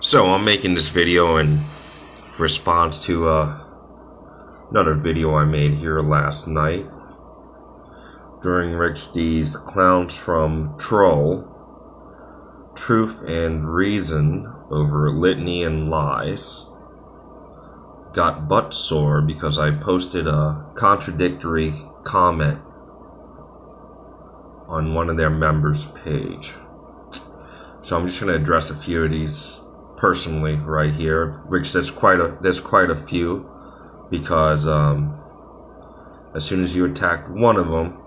So I'm making this video in response to another video I made here last night during Rich D's Clowns from T.R.O.L.L, Truth and Reason over Litany and Lies. Got butt sore because I posted a contradictory comment on one of their members' page. So I'm just going to address a few of these personally right here, which there's quite a few, because as soon as you attacked one of them,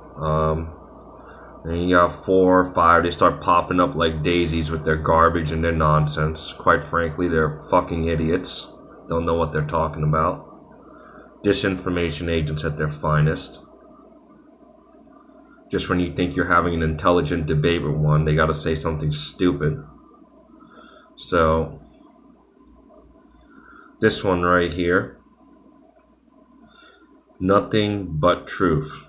and you got 4 or 5, they start popping up like daisies with their garbage and their nonsense. Quite frankly, they're fucking idiots. Don't know what they're talking about. Disinformation agents at their finest. Just when you think you're having an intelligent debate with one, they gotta say something stupid. So, this one right here. Nothing but truth.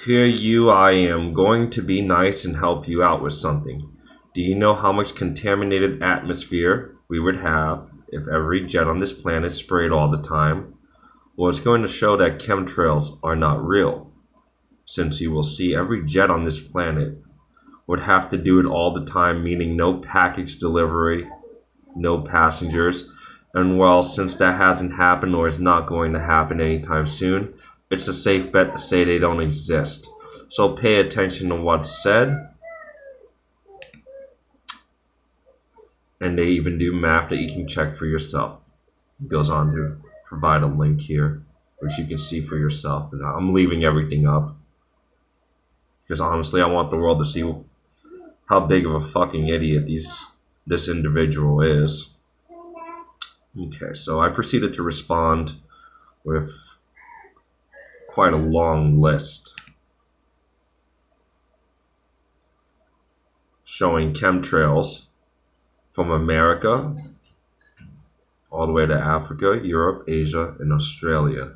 Here I am going to be nice and help you out with something. Do you know how much contaminated atmosphere we would have if every jet on this planet sprayed all the time? Well, it's going to show that chemtrails are not real, since you will see every jet on this planet would have to do it all the time, meaning no package delivery, no passengers. And well, since that hasn't happened or is not going to happen anytime soon, it's a safe bet to say they don't exist. So pay attention to what's said. And they even do math that you can check for yourself. It goes on to provide a link here, which you can see for yourself. And I'm leaving everything up, because honestly, I want the world to see how big of a fucking idiot this individual is. Okay, so I proceeded to respond with quite a long list showing chemtrails from America all the way to Africa, Europe, Asia, and Australia.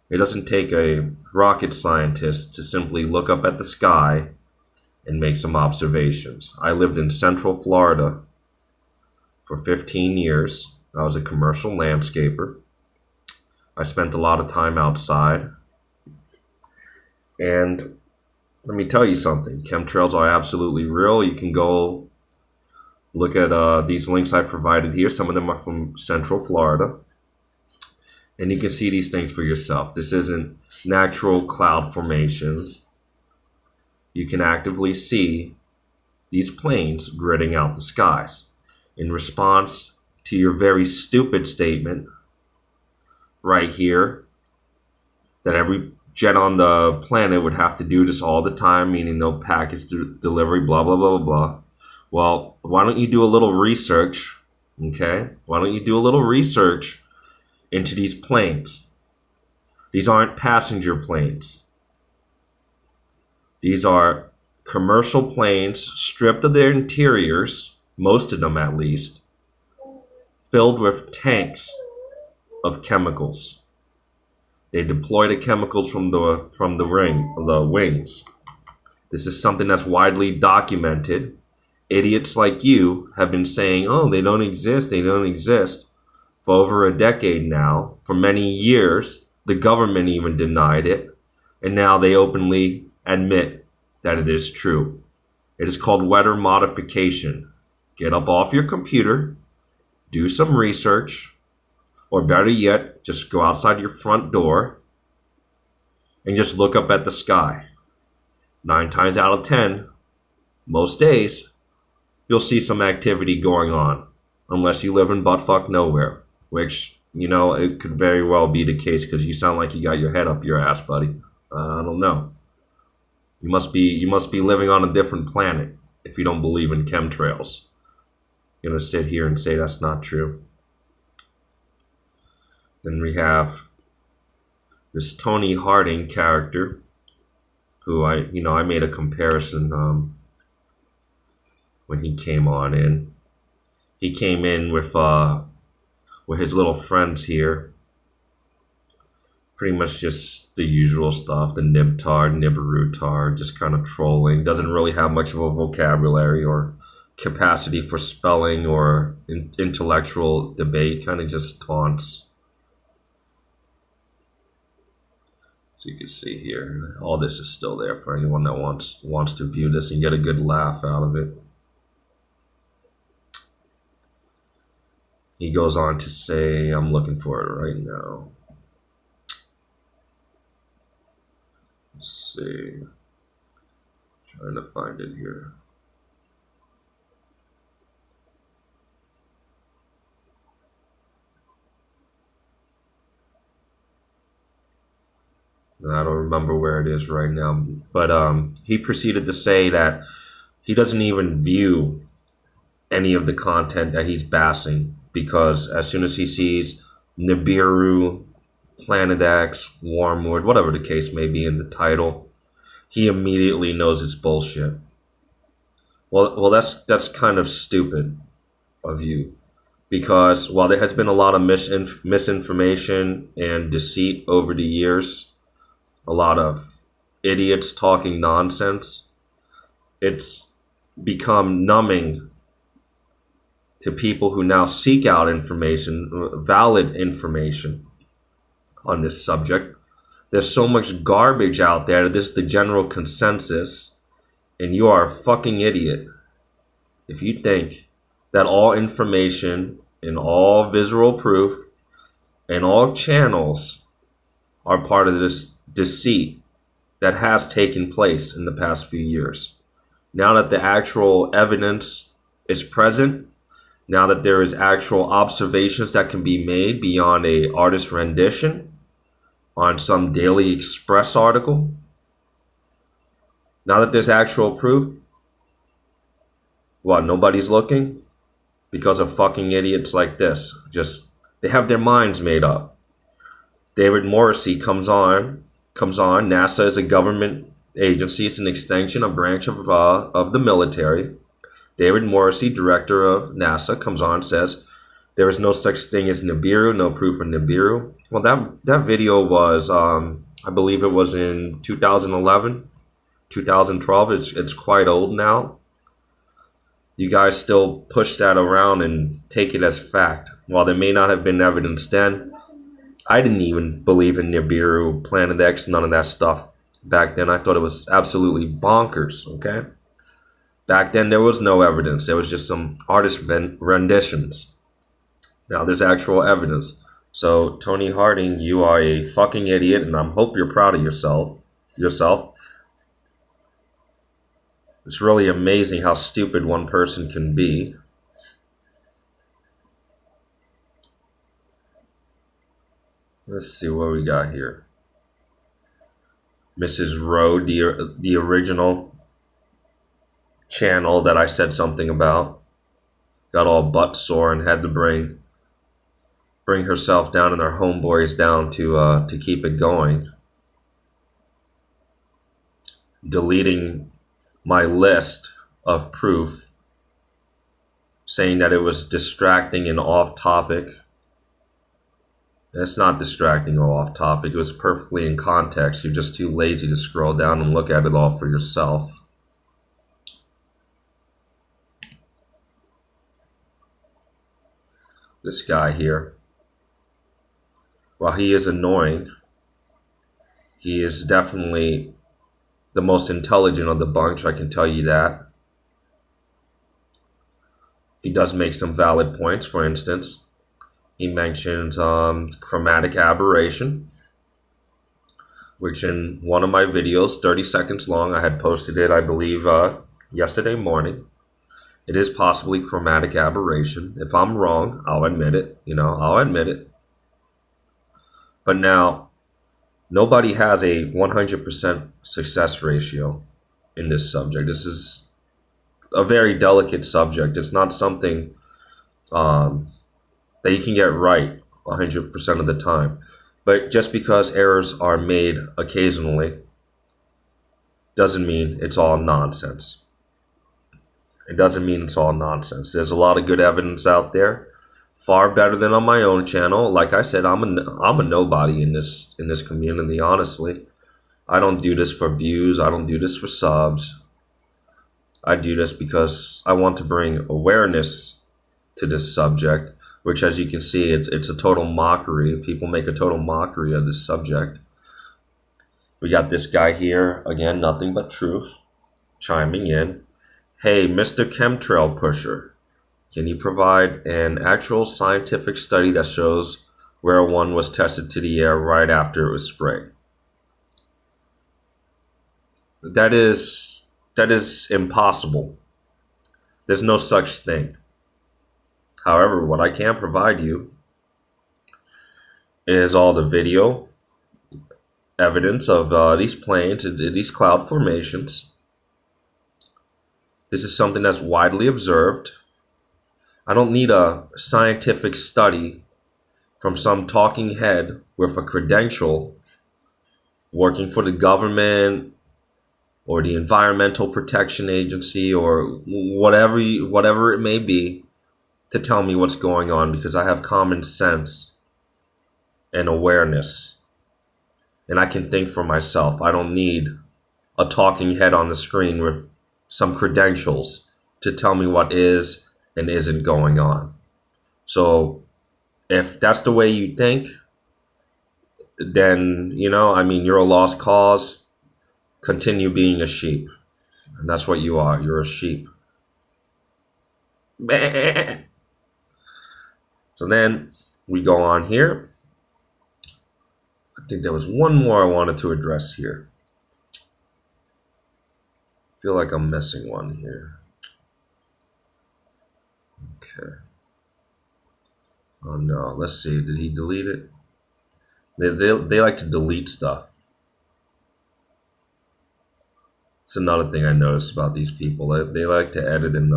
It doesn't take a rocket scientist to simply look up at the sky and make some observations. I lived in Central Florida for 15 years. I was a commercial landscaper. I spent a lot of time outside. And let me tell you something. Chemtrails are absolutely real. You can go look at these links I provided here. Some of them are from Central Florida. And you can see these things for yourself. This isn't natural cloud formations. You can actively see these planes gridding out the skies. In response to your very stupid statement right here, that every jet on the planet would have to do this all the time, meaning no package delivery, blah, blah, blah, blah, blah. Well, why don't you do a little research, okay? Why don't you do a little research into these planes? These aren't passenger planes. These are commercial planes stripped of their interiors, most of them at least, filled with tanks of chemicals. They deploy the chemicals from the wings. This is something that's widely documented. Idiots like you have been saying, oh, they don't exist, for over a decade now. For many years, the government even denied it, and now they openly admit that it is true. It is called weather modification. Get up off your computer, do some research, or better yet, just go outside your front door and just look up at the sky. 9 times out of 10, most days, you'll see some activity going on, unless you live in buttfuck nowhere, which, you know, it could very well be the case, because you sound like you got your head up your ass, buddy. I don't know. You must be living on a different planet if you don't believe in chemtrails. You're gonna sit here and say that's not true. Then we have this Tony Harding character, who I made a comparison when he came on in. He came in with his little friends here. Pretty much just the usual stuff, the Nibiru, just kind of trolling. Doesn't really have much of a vocabulary or capacity for spelling or intellectual debate, kind of just taunts. So you can see here, all this is still there for anyone that wants to view this and get a good laugh out of it. He goes on to say, I'm looking for it right now. Let's see. Trying to find it here. I don't remember where it is right now, but he proceeded to say that he doesn't even view any of the content that he's bashing, because as soon as he sees Nibiru, Planet X, Wormwood, whatever the case may be in the title, he immediately knows it's bullshit. Well, that's kind of stupid of you, because while there has been a lot of misinformation and deceit over the years, a lot of idiots talking nonsense, it's become numbing to people who now seek out information, valid information on this subject. There's so much garbage out there that this is the general consensus, and you are a fucking idiot if you think that all information and all visual proof and all channels are part of this deceit that has taken place in the past few years. Now that the actual evidence is present, now that there is actual observations that can be made beyond a artist rendition on some Daily Express article, now that there's actual proof, what, nobody's looking? Because of fucking idiots like this. Just, they have their minds made up. David Morrissey comes on. NASA is a government agency. It's an extension, a branch of the military. David Morrissey, director of NASA, comes on and says there is no such thing as Nibiru, no proof of Nibiru. Well, that video was, I believe it was in 2011, 2012. It's quite old now. You guys still push that around and take it as fact. While there may not have been evidence then, I didn't even believe in Nibiru, Planet X, none of that stuff. Back then, I thought it was absolutely bonkers, okay? Back then, there was no evidence. There was just some artist renditions. Now, there's actual evidence. So, Tony Harding, you are a fucking idiot, and I hope you're proud of yourself. It's really amazing how stupid one person can be. Let's see what we got here. Mrs. Rowe, the original channel that I said something about, got all butt sore and had to bring herself down and her homeboys down to keep it going. Deleting my list of proof, saying that it was distracting and off topic. It's not distracting or off topic. It was perfectly in context. You're just too lazy to scroll down and look at it all for yourself. This guy here, while he is annoying, he is definitely the most intelligent of the bunch, I can tell you that. He does make some valid points. For instance, he mentions chromatic aberration, which in one of my videos, 30 seconds long, I had posted it, I believe, yesterday morning. It is possibly chromatic aberration. If I'm wrong, I'll admit it. I'll admit it. But now, nobody has a 100% success ratio in this subject. This is a very delicate subject. It's not something that you can get right 100% of the time. But just because errors are made occasionally doesn't mean it's all nonsense. It doesn't mean it's all nonsense. There's a lot of good evidence out there, far better than on my own channel. Like I said, I'm a nobody in this community, honestly. I don't do this for views. I don't do this for subs. I do this because I want to bring awareness to this subject, which, as you can see, it's a total mockery. People make a total mockery of this subject. We got this guy here, again, nothing but truth, chiming in. Hey, Mr. Chemtrail Pusher, can you provide an actual scientific study that shows where one was tested to the air right after it was sprayed? That is impossible. There's no such thing. However, what I can provide you is all the video evidence of these planes, these cloud formations. This is something that's widely observed. I don't need a scientific study from some talking head with a credential working for the government or the Environmental Protection Agency or whatever it may be to tell me what's going on, because I have common sense and awareness. And I can think for myself. I don't need a talking head on the screen with some credentials to tell me what is and isn't going on. So if that's the way you think, then, you're a lost cause. Continue being a sheep. And that's what you are. You're a sheep. So then we go on here. I think there was one more I wanted to address here. I feel like I'm missing one here. Okay. Oh no, let's see. Did he delete it? They like to delete stuff. It's another thing I noticed about these people. They like to edit and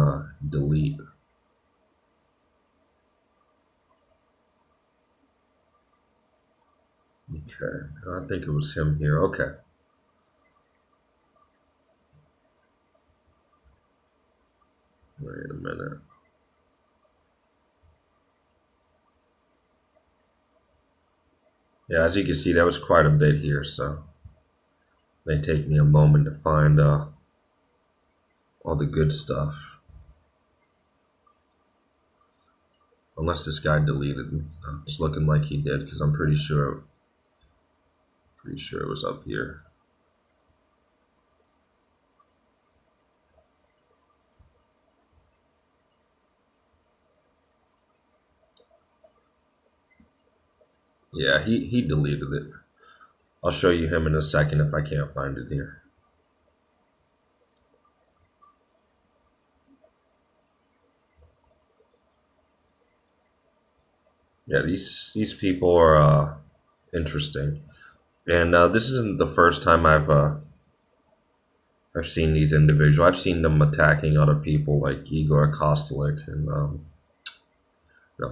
delete. Okay, I think it was him here. Okay. Wait a minute. Yeah, as you can see, that was quite a bit here, so it may take me a moment to find all the good stuff. Unless this guy deleted it. It's looking like he did, because I'm pretty sure it was up here. Yeah, he deleted it. I'll show you him in a second if I can't find it here. Yeah, these people are interesting, and this isn't the first time I've seen these individuals. I've seen them attacking other people like Igor Kostelik and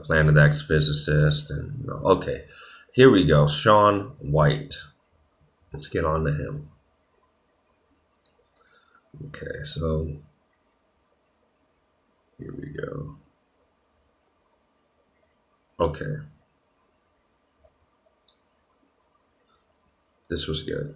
Planet X physicist, and okay, here we go. Sean White. Let's get on to him. Okay, so here we go. Okay. This was good.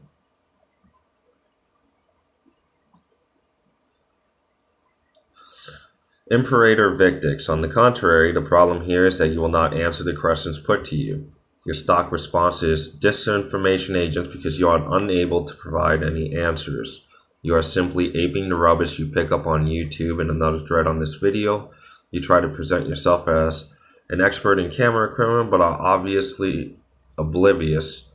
Imperator Victix. On the contrary, the problem here is that you will not answer the questions put to you. Your stock response is disinformation agents because you are unable to provide any answers. You are simply aping the rubbish you pick up on YouTube and another thread on this video. You try to present yourself as an expert in camera equipment, but are obviously oblivious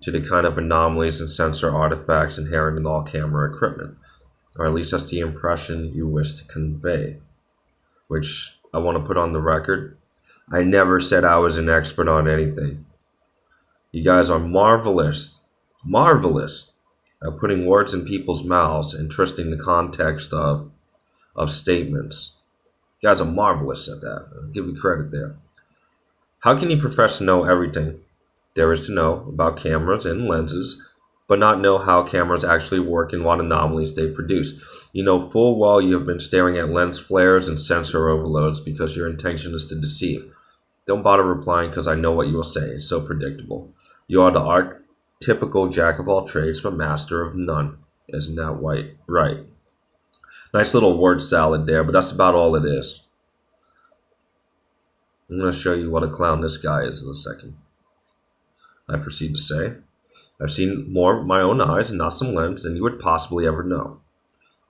to the kind of anomalies and sensor artifacts inherent in all camera equipment. Or at least that's the impression you wish to convey. Which I want to put on the record. I never said I was an expert on anything. You guys are marvelous at putting words in people's mouths and twisting the context of statements. You guys are marvelous at that. I'll give you credit there. How can you profess to know everything there is to know about cameras and lenses, but not know how cameras actually work and what anomalies they produce? You know full well you have been staring at lens flares and sensor overloads because your intention is to deceive. Don't bother replying because I know what you will say. It's so predictable. You are the archetypical jack of all trades, but master of none. Isn't that right? Nice little word salad there, but that's about all it is. I'm going to show you what a clown this guy is in a second. I proceed to say, I've seen more with my own eyes and not some lens than you would possibly ever know.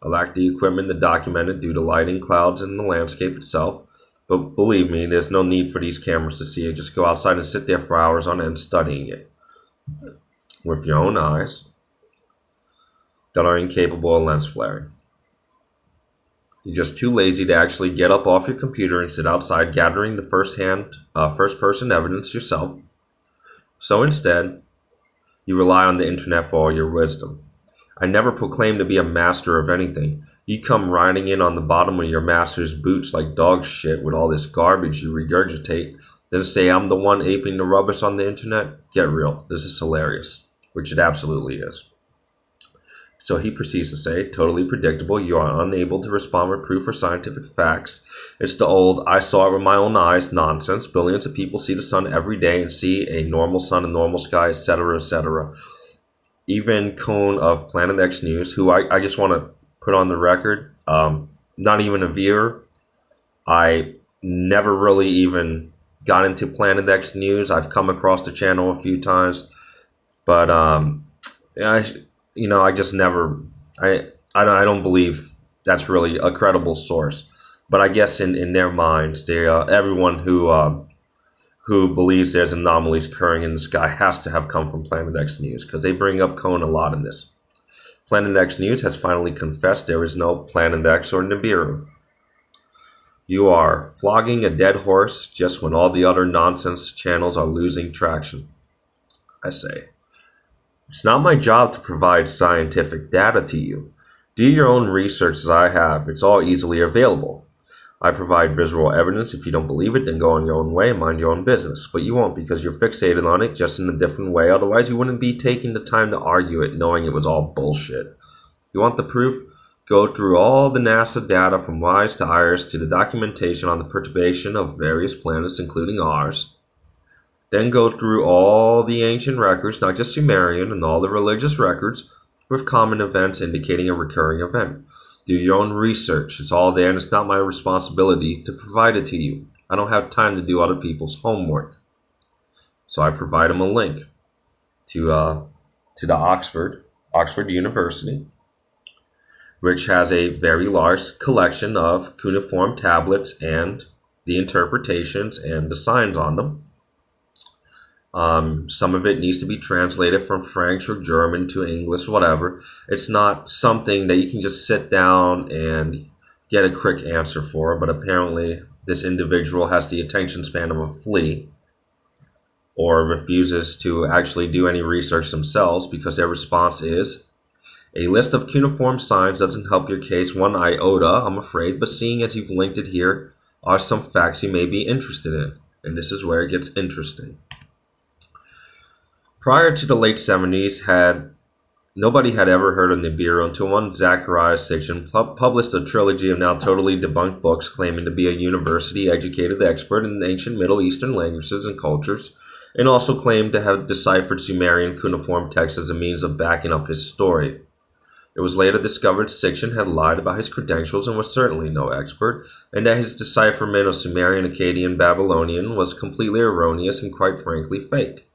I lack the equipment to document it due to lighting, clouds, and the landscape itself, but believe me, there's no need for these cameras to see it. Just go outside and sit there for hours on end studying it with your own eyes that are incapable of lens flaring. You're just too lazy to actually get up off your computer and sit outside gathering the first-person evidence yourself. So instead, you rely on the internet for all your wisdom. I never proclaim to be a master of anything. You come riding in on the bottom of your master's boots like dog shit with all this garbage you regurgitate, then say I'm the one aping the rubbish on the internet? Get real. This is hilarious. Which it absolutely is. So he proceeds to say, totally predictable, you are unable to respond with proof or scientific facts. It's the old, I saw it with my own eyes nonsense. Billions of people see the sun every day and see a normal sun, a normal sky, etc., etc. Even Cohn of Planet X News, who I just want to put on the record, not even a viewer. I never really even got into Planet X News. I've come across the channel a few times, but I just never, I don't believe that's really a credible source. But I guess in their minds, everyone who believes there's anomalies occurring in the sky has to have come from Planet X News, because they bring up Cohn a lot in this. Planet X News has finally confessed there is no Planet X or Nibiru. You are flogging a dead horse just when all the other nonsense channels are losing traction. I say, it's not my job to provide scientific data to you. Do your own research as I have. It's all easily available. I provide visual evidence. If you don't believe it, then go on your own way and mind your own business. But you won't, because you're fixated on it, just in a different way. Otherwise, you wouldn't be taking the time to argue it, knowing it was all bullshit. You want the proof? Go through all the NASA data from WISE to IRIS to the documentation on the perturbation of various planets, including ours. Then go through all the ancient records, not just Sumerian, and all the religious records with common events indicating a recurring event. Do your own research. It's all there, and it's not my responsibility to provide it to you. I don't have time to do other people's homework. So I provide them a link to the Oxford University, which has a very large collection of cuneiform tablets and the interpretations and the signs on them. Some of it needs to be translated from French or German to English, whatever. It's not something that you can just sit down and get a quick answer for, but apparently this individual has the attention span of a flea, or refuses to actually do any research themselves because their response is, a list of cuneiform signs doesn't help your case one iota, I'm afraid, but seeing as you've linked it here are some facts you may be interested in. And this is where it gets interesting. Prior to the late 70s, nobody had ever heard of Nibiru until one Zachariah Sitchin published a trilogy of now totally debunked books claiming to be a university-educated expert in ancient Middle Eastern languages and cultures, and also claimed to have deciphered Sumerian cuneiform texts as a means of backing up his story. It was later discovered Sitchin had lied about his credentials and was certainly no expert, and that his decipherment of Sumerian, Akkadian, Babylonian was completely erroneous and quite frankly fake.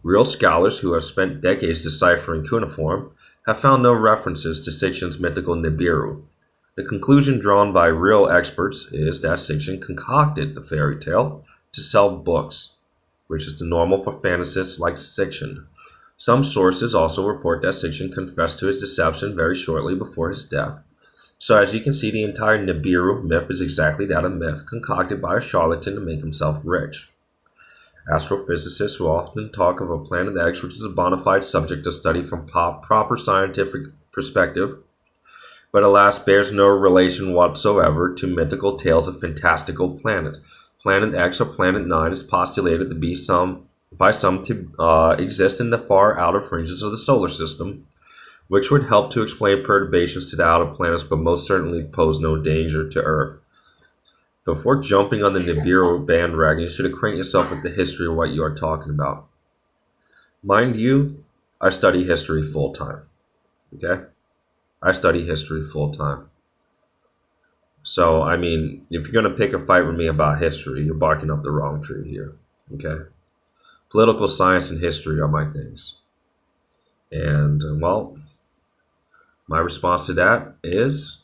Real scholars who have spent decades deciphering cuneiform have found no references to Sitchin's mythical Nibiru. The conclusion drawn by real experts is that Sitchin concocted the fairy tale to sell books, which is the normal for fantasists like Sitchin. Some sources also report that Sitchin confessed to his deception very shortly before his death. So as you can see, the entire Nibiru myth is exactly that, a myth concocted by a charlatan to make himself rich. Astrophysicists will often talk of a Planet X, which is a bona fide subject of study from proper scientific perspective, but alas bears no relation whatsoever to mythical tales of fantastical planets. Planet X or Planet 9 is postulated to be by some to exist in the far outer fringes of the solar system, which would help to explain perturbations to the outer planets, but most certainly pose no danger to Earth. Before jumping on the Nibiru bandwagon, you should acquaint yourself with the history of what you are talking about. Mind you, I study history full-time. Okay? I study history full-time. So, I mean, if you're going to pick a fight with me about history, you're barking up the wrong tree here. Okay? Political science and history are my things. And, well, my response to that is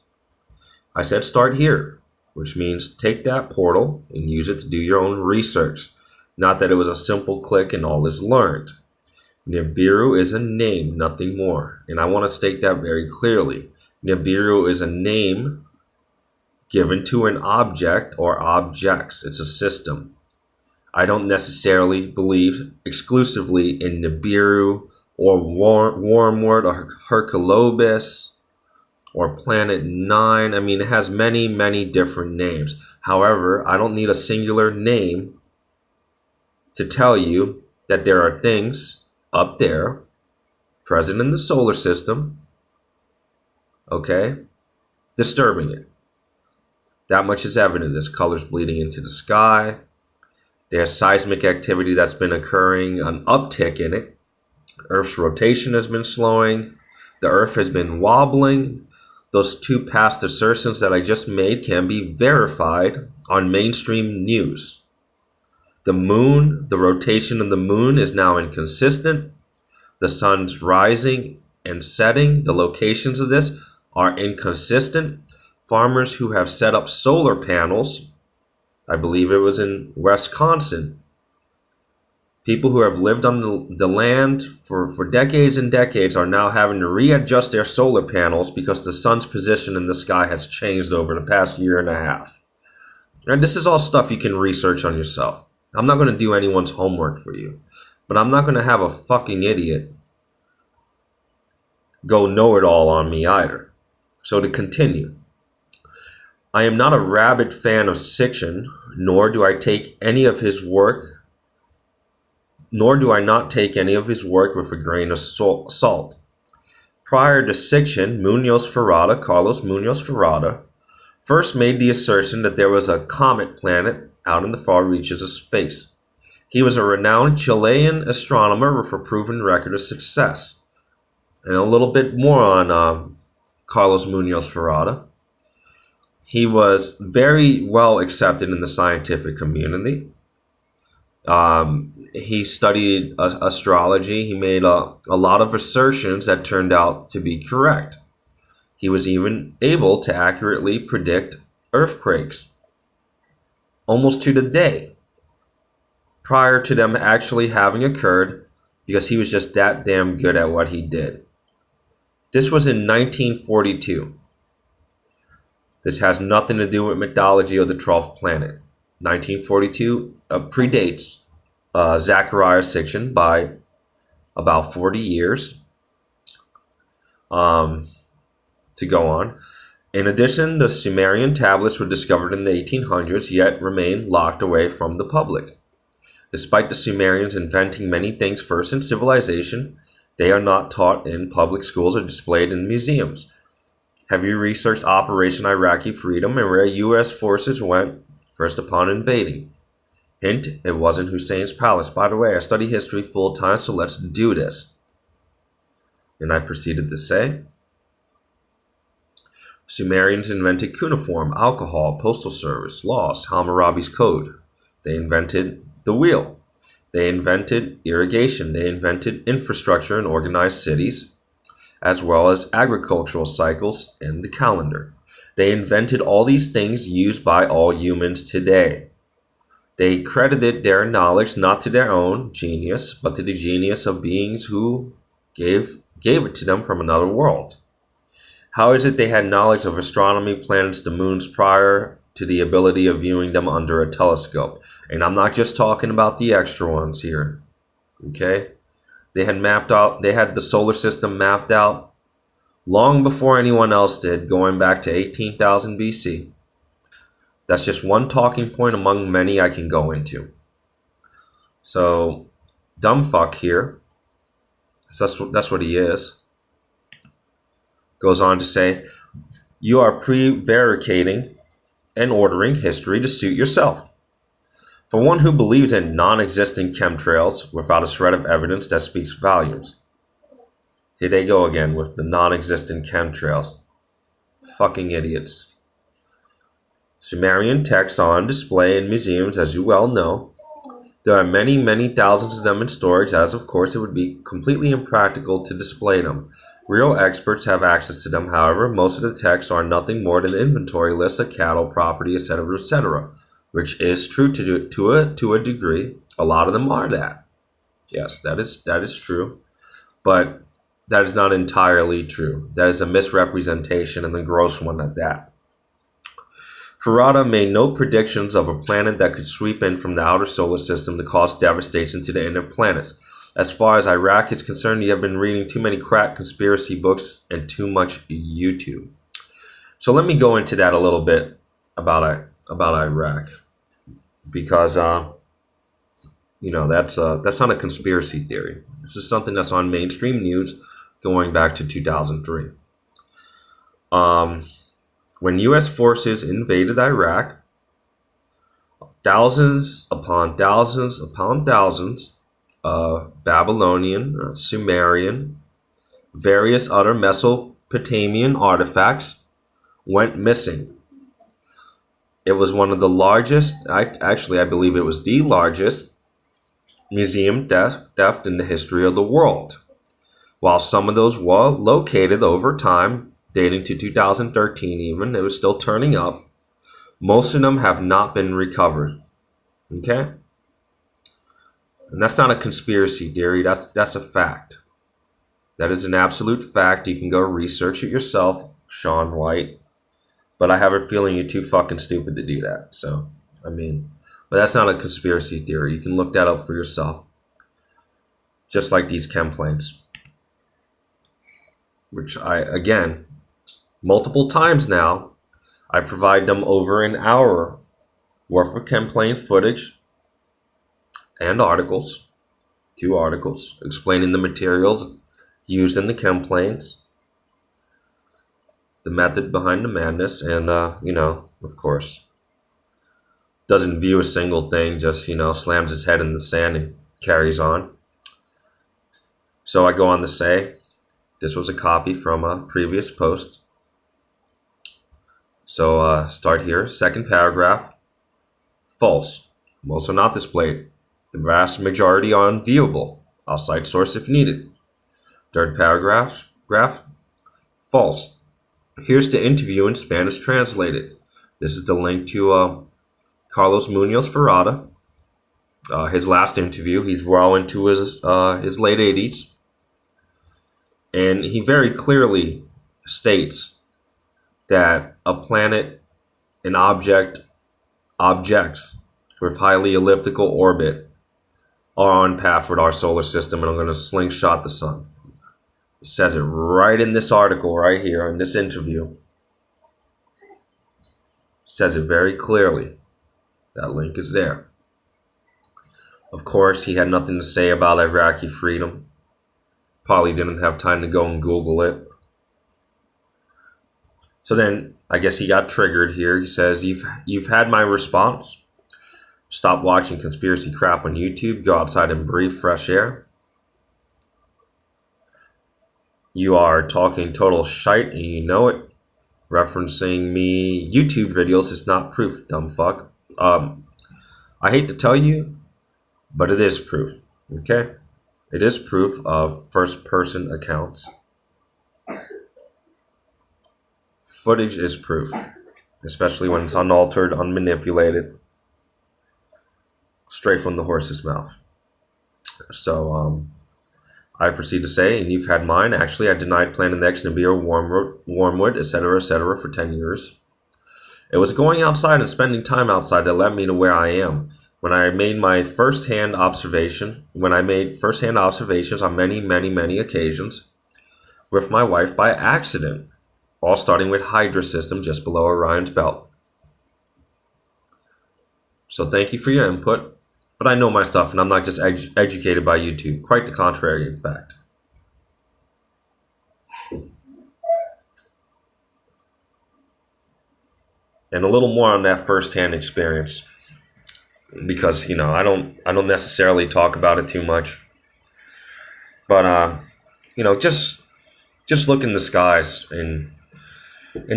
I said start here, which means take that portal and use it to do your own research. Not that it was a simple click and all is learned. Nibiru is a name, nothing more. And I want to state that very clearly. Nibiru is a name given to an object or objects. It's a system. I don't necessarily believe exclusively in Nibiru or Wormwood or Hercolubus or Planet 9. I mean, it has many, many different names. However, I don't need a singular name to tell you that there are things up there present in the solar system, okay, disturbing it. That much is evident. There's colors bleeding into the sky. There's seismic activity that's been occurring, an uptick in it. Earth's rotation has been slowing. The Earth has been wobbling. Those two past assertions that I just made can be verified on mainstream news. The moon, the rotation of the moon is now inconsistent. The sun's rising and setting, the locations of this are inconsistent. Farmers who have set up solar panels, I believe it was in Wisconsin, people who have lived on the land for decades and decades are now having to readjust their solar panels because the sun's position in the sky has changed over the past year and a half. And this is all stuff you can research on yourself. I'm not going to do anyone's homework for you, but I'm not going to have a fucking idiot go know-it-all on me either. So to continue, I am not a rabid fan of Sitchin, nor do I not take any of his work with a grain of salt. Prior to Sitchin, Carlos Munoz Ferrada, first made the assertion that there was a comet planet out in the far reaches of space. He was a renowned Chilean astronomer with a proven record of success. And a little bit more on Carlos Munoz Ferrada. He was very well accepted in the scientific community. He studied astrology. He made a lot of assertions that turned out to be correct. He was even able to accurately predict earthquakes, almost to the day, prior to them actually having occurred, because he was just that damn good at what he did. This was in 1942. This has nothing to do with mythology or the 12th planet. 1942 predates Zecharia Sitchin by about 40 years. To go on. In addition, the Sumerian tablets were discovered in the 1800s, yet remain locked away from the public. Despite the Sumerians inventing many things first in civilization, they are not taught in public schools or displayed in museums. Have you researched Operation Iraqi Freedom and where U.S. forces went first upon invading? Hint, it wasn't Hussein's palace. By the way, I study history full time, so let's do this. And I proceeded to say, Sumerians invented cuneiform, alcohol, postal service, laws, Hammurabi's code. They invented the wheel. They invented irrigation. They invented infrastructure and organized cities, as well as agricultural cycles and the calendar. They invented all these things used by all humans today. They credited their knowledge not to their own genius, but to the genius of beings who gave it to them from another world. How is it they had knowledge of astronomy, planets, the moons prior to the ability of viewing them under a telescope? And I'm not just talking about the extra ones here. Okay? They had the solar system mapped out long before anyone else did, going back to 18,000 BC. That's just one talking point among many I can go into. So, dumb fuck here, that's what he is, goes on to say, you are prevaricating and ordering history to suit yourself. For one who believes in non-existent chemtrails without a shred of evidence, that speaks volumes. Here they go again with the non-existent chemtrails. Fucking idiots. Sumerian texts are on display in museums, as you well know. There are many, many thousands of them in storage, as of course it would be completely impractical to display them. Real experts have access to them, however. Most of the texts are nothing more than inventory lists of cattle, property, etc., etc., which is true to a degree. A lot of them are that. Yes, that is true, but that is not entirely true. That is a misrepresentation, and a gross one at that. Ferrata made no predictions of a planet that could sweep in from the outer solar system to cause devastation to the inner planets. As far as Iraq is concerned, you have been reading too many crack conspiracy books and too much YouTube. So let me go into that a little bit about Iraq, because that's not a conspiracy theory. This is something that's on mainstream news going back to 2003. When U.S. forces invaded Iraq, thousands upon thousands upon thousands of Babylonian, Sumerian, various other Mesopotamian artifacts went missing. It was one of the largest, I believe it was the largest museum theft in the history of the world. While some of those were located over time, dating to 2013 even, it was still turning up. Most of them have not been recovered. Okay? And that's not a conspiracy theory, that's a fact. That is an absolute fact. You can go research it yourself, Sean White. But I have a feeling you're too fucking stupid to do that. So, but that's not a conspiracy theory. You can look that up for yourself. Just like these chemtrails. Which multiple times now, I provide them over an hour worth of chemtrail footage and articles, 2 articles, explaining the materials used in the chemtrails, the method behind the madness, and, of course, doesn't view a single thing, just, slams his head in the sand and carries on. So I go on to say, this was a copy from a previous post. So start here. Second paragraph. False. Most are not displayed. The vast majority are unviewable. I'll cite source if needed. Third paragraph. False. Here's the interview in Spanish translated. This is the link to Carlos Munoz Ferrata. His last interview. He's well into his late 80s. And he very clearly states that a planet, an objects with highly elliptical orbit are on path with our solar system and are going to slingshot the sun. It says it right in this article right here in this interview. It says it very clearly. That link is there. Of course, he had nothing to say about Iraqi freedom. Probably didn't have time to go and Google it. So then, I guess he got triggered here. He says, you've had my response. Stop watching conspiracy crap on YouTube. Go outside and breathe fresh air. You are talking total shite and you know it. Referencing me YouTube videos is not proof, dumb fuck. I hate to tell you, but it is proof. Okay? It is proof of first-person accounts. Footage is proof, especially when it's unaltered, unmanipulated, straight from the horse's mouth. So, I proceed to say, and you've had mine. Actually, I denied Planet X, Nibiru, Wormwood, etc., for 10 years. It was going outside and spending time outside that led me to where I am. When I made first-hand observations on many, many, many occasions with my wife by accident, all starting with Hydra system just below Orion's belt. So thank you for your input, but I know my stuff and I'm not just educated by YouTube. Quite the contrary, in fact. And a little more on that first-hand experience. Because, I don't necessarily talk about it too much. But, just look in the skies, in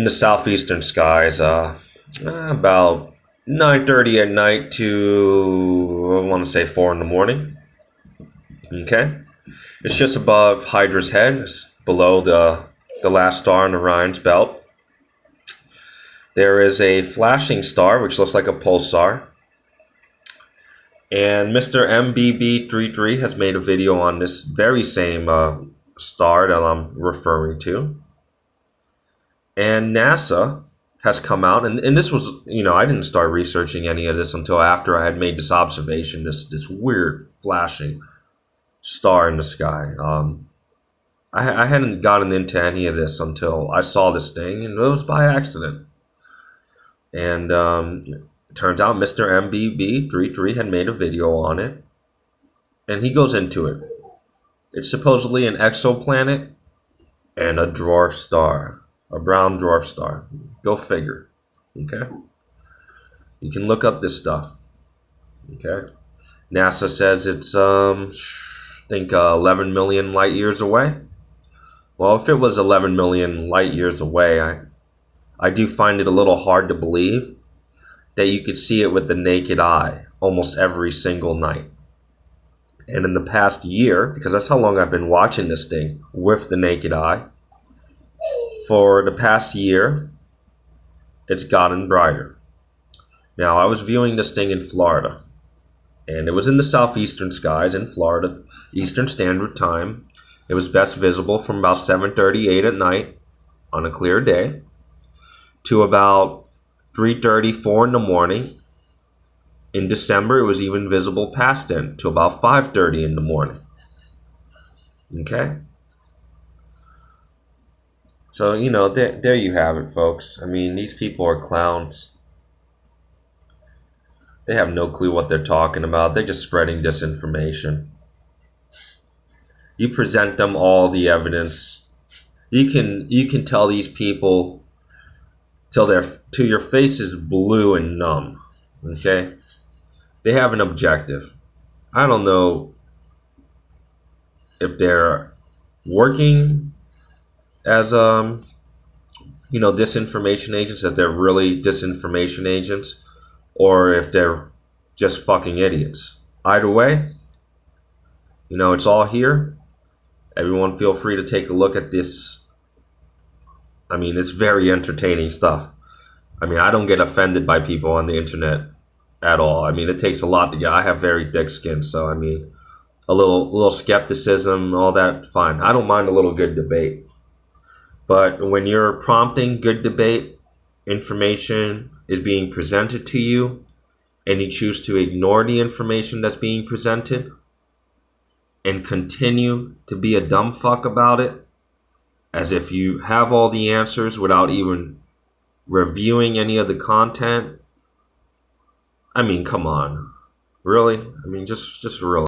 the southeastern skies, about 9:30 at night to, I want to say, 4 in the morning. Okay? It's just above Hydra's head. It's below the last star in Orion's belt. There is a flashing star, which looks like a pulsar. And Mr. MBB33 has made a video on this very same star that I'm referring to. And NASA has come out, and this was, I didn't start researching any of this until after I had made this observation, this weird flashing star in the sky. I hadn't gotten into any of this until I saw this thing, and it was by accident. And it turns out Mr. MBB33 had made a video on it, and he goes into it. It's supposedly an exoplanet and a dwarf star, a brown dwarf star. Go figure. Okay? You can look up this stuff. Okay? NASA says it's, I think, 11 million light years away. Well, if it was 11 million light years away, I do find it a little hard to believe that you could see it with the naked eye almost every single night. And in the past year, because that's how long I've been watching this thing with the naked eye, for the past year, it's gotten brighter. Now, I was viewing this thing in Florida, and it was in the southeastern skies in Florida, Eastern Standard Time. It was best visible from about 7:38 at night on a clear day to about 3:30, 4 in the morning. In December, it was even visible past then to about 5:30 in the morning. Okay? So, there you have it, folks. I mean, these people are clowns. They have no clue what they're talking about. They're just spreading disinformation. You present them all the evidence. You can tell these people till your face is blue and numb. Okay? They have an objective. I don't know if they're working as disinformation agents, if they're really disinformation agents, or if they're just fucking idiots. Either way, it's all here. Everyone feel free to take a look at this. I mean, it's very entertaining stuff. I mean, I don't get offended by people on the internet at all. I mean, it takes a lot to get. I have very thick skin, so I mean, a little skepticism, all that, fine. I don't mind a little good debate. But when you're prompting good debate, information is being presented to you, and you choose to ignore the information that's being presented and continue to be a dumb fuck about it, as if you have all the answers without even reviewing any of the content. I mean, come on. Really? I mean, just really.